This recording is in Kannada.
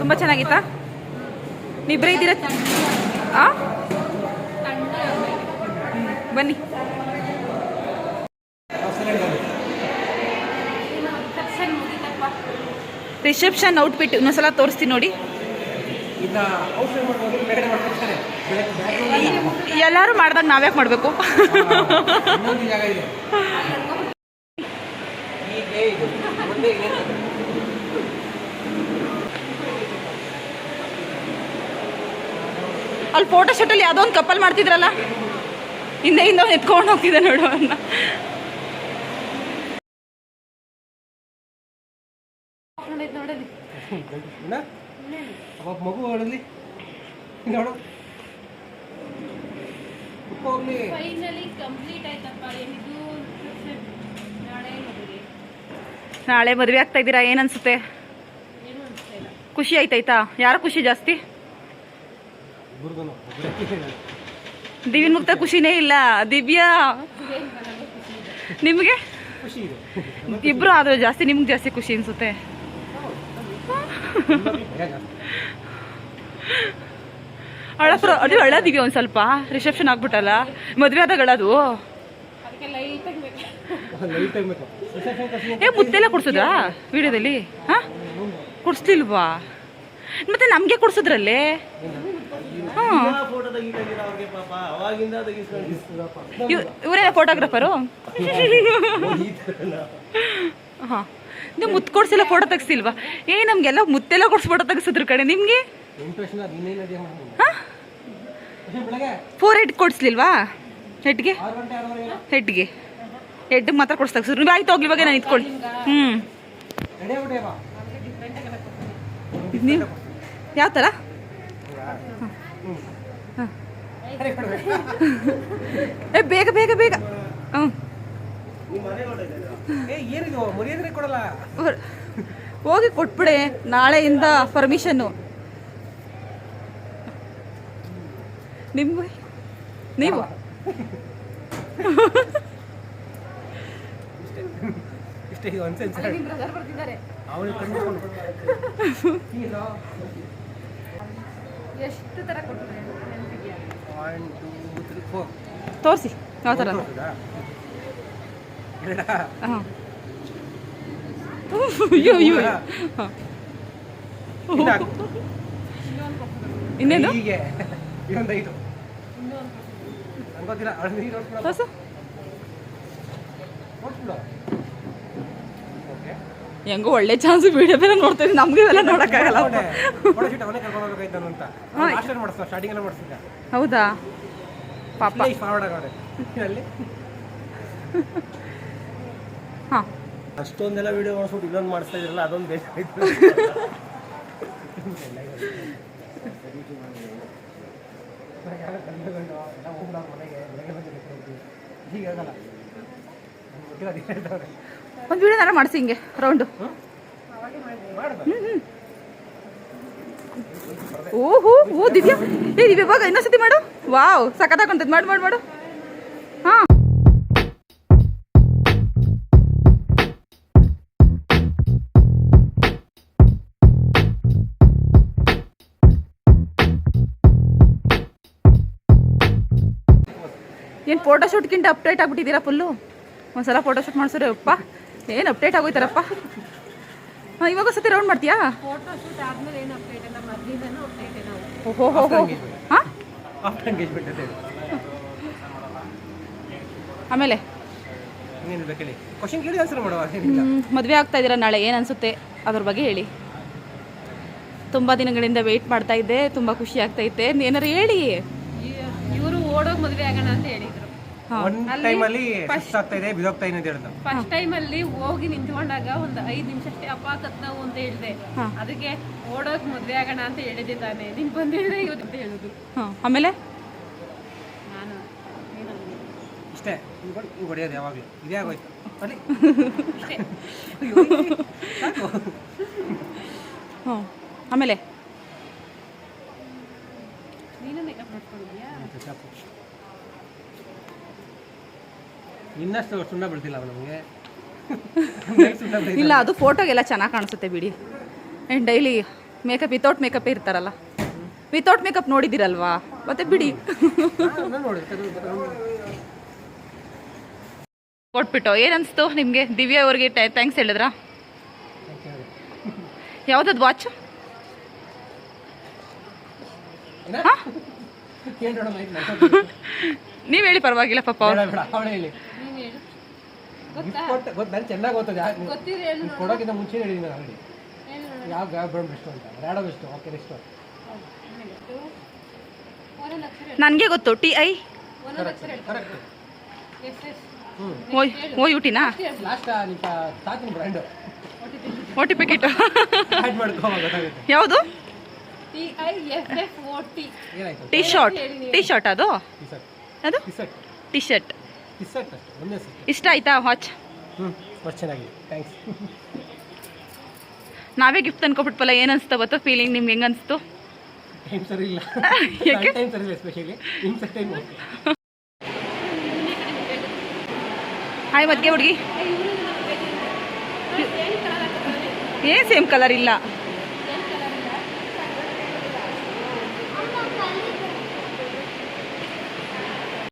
ತುಂಬ ಚೆನ್ನಾಗಿತ್ತಾ? ನೀವಿಬ್ಬರೇ ಇದ್ದೀರಾ? ಬನ್ನಿ. ರಿಸೆಪ್ಷನ್ ಔಟ್ಫಿಟ್ ಇನ್ನೊಂದ್ಸಲ ತೋರಿಸ್ತೀನಿ ನೋಡಿ. ಎಲ್ಲರೂ ಮಾಡ್ದಾಗ ನಾವ್ಯಾಕೆ ಮಾಡಬೇಕು? ಅಲ್ಲಿ ಫೋಟೋ ಶೂಟಲ್ಲಿ ಯಾವುದೋ ಒಂದು ಕಪಲ್ ಮಾಡ್ತಿದ್ರಲ್ಲ, ಹಿಂದೆ ಎತ್ಕೊಂಡು ಹೋಗ್ತಿದ್ದೆ ನೋಡು ಅನ್ನ. ಮಗು ಹೊಡಲಿ ನೋಡು. ನಾಳೆ ಮದುವೆ ಆಗ್ತಾ ಇದ್ದೀರಾ, ಏನನ್ಸುತ್ತೆ? ಖುಷಿ ಆಯ್ತಾಯ್ತಾ? ಯಾರ ಖುಷಿ ಜಾಸ್ತಿ? ದಿವ್ಯನ್ ಮುಕ್ತ ಖುಷಿನೇ ಇಲ್ಲ. ದಿವ್ಯಾ ನಿಮಗೆ ಇಬ್ರು ಆದ್ರೂ ಜಾಸ್ತಿ, ನಿಮ್ಗೆ ಜಾಸ್ತಿ ಖುಷಿ ಅನ್ಸುತ್ತೆ. ಅದು ಅಳದಿವಿ ಒಂದ್ ಸ್ವಲ್ಪ. ರಿಸೆಪ್ಷನ್ ಆಗ್ಬಿಟ್ಟಲ್ಲ, ಮದ್ವೆ ಆದಾಗ ಅಳದು. ಮುತ್ತೆಲ್ಲ ಕೊಡ್ಸೋದಾ ವಿಡಿಯೋದಲ್ಲಿ? ಹಾ, ಕೊಡ್ಸ್ತಿಲ್ವಾ? ಮತ್ತೆ ನಮ್ಗೆ ಕೊಡ್ಸೋದ್ರಲ್ಲಿ. ಇವರೇನ ಫೋಟೋಗ್ರಾಫರು? ಹಾ, ನೀವು ಮುತ್ತು ಕೊಡ್ಸಿಲ್ಲ, ಫೋಟೋ ತೆಗ್ಸಿಲ್ವಾ? ನಮ್ಗೆಲ್ಲ ಮುತ್ತೆಲ್ಲ ಕೊಡ್ಸಿ ಫೋಟೋ ತೆಗಿಸಿದ್ರು ಕಡೆ. ನಿಮ್ಗೆ 4 ಕೊಡ್ಸ್ಲಿಲ್ವಾ? ಹೆಡ್ಗೆ ಮಾತ್ರ ಕೊಡ್ಸಿ ತೆಗ್ಸಿದ್ರು. ನೀವು ಆಯ್ತು, ಹೋಗ್ಲಿ, ಇವಾಗ ನಾನು ಇತ್ಕೊಳ್ಳಿ. ನೀವು ಯಾವ ಥರ? ಬೇಗ ಬೇಗ ಬೇಗ. ಹೋಗಿ ಕೊಟ್ಬಿಡೆ, ನಾಳೆಯಿಂದ ಪರ್ಮಿಷನ್ನು. ನೀವು ತೋರಿಸಿ ಯಾವ ಥರ. ಇನ್ನೇನು ಹೆಂಗೋ ಒಳ್ಳೆ ಚಾನ್ಸ್. ವಿಡಿಯೋ ಬೇರೆ ನೋಡ್ತೀವಿ, ನಮ್ಗೆ ಇವೆಲ್ಲ ನೋಡಕ್ಕಾಗಲ್ಲ. ಹೌದಾ ಪಾಪ. ಹಾಂ, ಅಷ್ಟೊಂದೆಲ್ಲ ವಿಡಿಯೋ ಮಾಡಿಸ್ಬಿಟ್ಟು ಇನ್ನೊಂದು ಮಾಡಿಸ್ತಾ ಇದ್ರಲ್ಲ, ಅದೊಂದು ಬೇಕಾಯ್ತು. ಒಂದು ವಿಡಿಯೋ ನಾನು ಮಾಡಿಸಿ ಹಿಂಗೆ ರೌಂಡು. ಓಹೋ ದಿವ್ಯಾ, ದಿವ್ಯ ಇವಾಗ ಇನ್ನೊಂದ್ಸತಿ ಮಾಡು. ವಾವ್, ಸಖತ್ತಾಗುಂಟದ್. ಮಾಡು ಮಾಡು ಮಾಡು. ಹಾಂ, ಏನು ಫೋಟೋಶೂಟ್ಗಿಂತ ಅಪ್ಡೇಟ್ ಆಗ್ಬಿಟ್ಟಿದ್ದೀರಾ ಫುಲ್ಲು? ಒಂದ್ಸಲ ಫೋಟೋಶೂಟ್ ಮಾಡಿಸ್ರೆ ಅಪ್ಪ ಏನು ಅಪ್ಡೇಟ್ ಆಗೋಯ್ತಾರಪ್ಪ. ಹಾಂ, ಇವಾಗ ಸತಿ ರೌಂಡ್ ಮಾಡ್ತೀಯಾ? ಓಹೋ ಹೋ ಹೋ. ಹಾಂ, ಆಮೇಲೆ ಮದುವೆ ಆಗ್ತಾ ಇದ್ದೀರಾ ನಾಳೆ, ಏನು ಅನಿಸುತ್ತೆ ಅದ್ರ ಬಗ್ಗೆ ಹೇಳಿ. ತುಂಬ ದಿನಗಳಿಂದ ವೆಯ್ಟ್ ಮಾಡ್ತಾ ಇದ್ದೆ, ತುಂಬ ಖುಷಿ ಆಗ್ತೈತೆ. ಏನಾರು ಹೇಳಿ. ಇವರು ಓಡೋಗಿ ಮದುವೆ ಆಗೋಣ ಅಂತ ಹೇಳಿದ್ರು. ಫಸ್ಟ್ ಟೈಮ್ ಅಲ್ಲಿ ಹೋಗಿ ನಿಂತ್ಕೊಂಡಾಗ ಒಂದು 5 ನಿಮಿಷ ಅಷ್ಟೇ ಅಪ್ಪ ಕತ್ನಾವು ಅಂತ ಹೇಳಿದೆ. ಅದಕ್ಕೆ ಓಡೋಗಿ ಮದ್ವೆ ಆಗೋಣ ಅಂತ ಹೇಳಿದೆ ತಾನೆ. ನಿನ್ ಬಂದು ಹೇಳಿದ್ರೆ ಇವತ್ತು ಅಂತ ಹೇಳುದು. ಆಮೇಲೆ ನಾನು ಇಷ್ಟೇ ಹೊಡೆಯೋದು ಯಾವಾಗಲೂ ಇದೇ ಆಗೋಯ್ತು. ಆಮೇಲೆ ನೀನು ಮೇಕಪ್ ಮಾಡ್ಕೊಂಡಿದ್ಯಾ? ಇನ್ನಷ್ಟು ಸುಣ್ಣ ಬೀಳ್ತಿಲ್ಲ ನಮಗೆ. ಇಲ್ಲ, ಅದು ಫೋಟೋಗೆಲ್ಲ ಚೆನ್ನಾಗಿ ಕಾಣಿಸುತ್ತೆ ಬಿಡಿ. ಡೈಲಿ ಮೇಕಪ್ ವಿತೌಟ್ ಮೇಕಪ್ ಇರ್ತಾರಲ್ಲ, ವಿತೌಟ್ ಮೇಕಪ್ ನೋಡಿದಿರಲ್ವಾ, ಮತ್ತೆ ಬಿಡಿ. ನಾನು ನೋಡಿ ಕೊಟ್ಬಿಟ್ಟು ಏನನ್ಸ್ತು ನಿಮಗೆ? ದಿವ್ಯಾ ಅವ್ರಿಗೆ ಥ್ಯಾಂಕ್ಸ್ ಹೇಳಿದ್ರಾ? ಯಾವುದದು ವಾಚು? ನೀವು ಹೇಳಿ ಪರವಾಗಿಲ್ಲ ಪಾಪ ಅವ್ರು. ಅವಳೇ ಹೇಳಿ. ನೀನ್ ಹೇಳು. ನಾನು ಚೆನ್ನಾಗಿ ಗೊತ್ತದೆ, ಗೊತ್ತಿದ್ರೆ ಹೇಳು ನೋಡು. ಕೊಡೋಕ್ಕಿಂತ ಮುಂಚೆ ಹೇಳಿದ್ದೀನಿ ನಾನು ಆಲ್ರೆಡಿ. ಹೇಳು ನೋಡು. ಯಾವ ಬ್ರ್ಯಾಂಡ್ ಬೆಸ್ಟ್ ಅಂತ, ರ್ಯಾಡೋ ಬೆಸ್ಟ್, ಓಕೆ ನೆಕ್ಸ್ಟ್. ಎಷ್ಟು? 1 ಲಕ್ಷ ಹೇಳು. ನನಗೆ ಗೊತ್ತು, TI 1 ಲಕ್ಷ ಹೇಳು. ಕರೆಕ್ಟ್. ಎಷ್ಟೆಷ್ಟು? ಓ ಯು ಟಿನಾ ಲಾಸ್ಟ್ ನಿಮ್ಮ ತಾತಿನ ಬ್ರ್ಯಾಂಡು OT ಪ್ಯಾಕೆಟ್ ಆ್ಯಡ್ ಮಾಡ್ಕೋ ಗೊತ್ತಾಗುತ್ತೆ. ಯಾವುದು? TIFFOT. ಏನಾಯ್ತು? ಟಿ ಶರ್ಟ್ ಅದು ಟಿ-ಶರ್ಟ್ ಅದು ಟಿ-ಶರ್ಟ್ ಟಿ ಶರ್ಟ್. ಟಿ-ಶರ್ಟ್ ಅಷ್ಟೇ, ಒಂದೇ ಸೆಟ್. ಇಷ್ಟ ಆಯ್ತಾ ವಾಚ್? ಅಷ್ಟು ಚೆನ್ನಾಗಿದೆ, ಥ್ಯಾಂಕ್ಸ್. ನಾವೇ ಗಿಫ್ಟ್ ತಂದ್ಕೊಬಿಟ್ವಲ್ಲ, ಏನು ಅನಿಸ್ತಾ ಗೊತ್ತಾ ಫೀಲಿಂಗ್ ನಿಮ್ಗೆ? ಹೆಂಗೆ ಅನಿಸ್ತು? ಟೈಮ್ ಸರಿ ಇಲ್ಲ, ಯಾಕೆ? ಟೈಮ್ ಸರಿ ಇಲ್ಲ, ಎಸ್ಪೆಷಲಿ ಇನ್ಸ ಟೈಮ್. ಹಾಯ್ ಮದ್ಗೆ ಹುಡುಗಿ, ಏನು ಸೇಮ್ ಕಲರ್ ಇಲ್ಲ.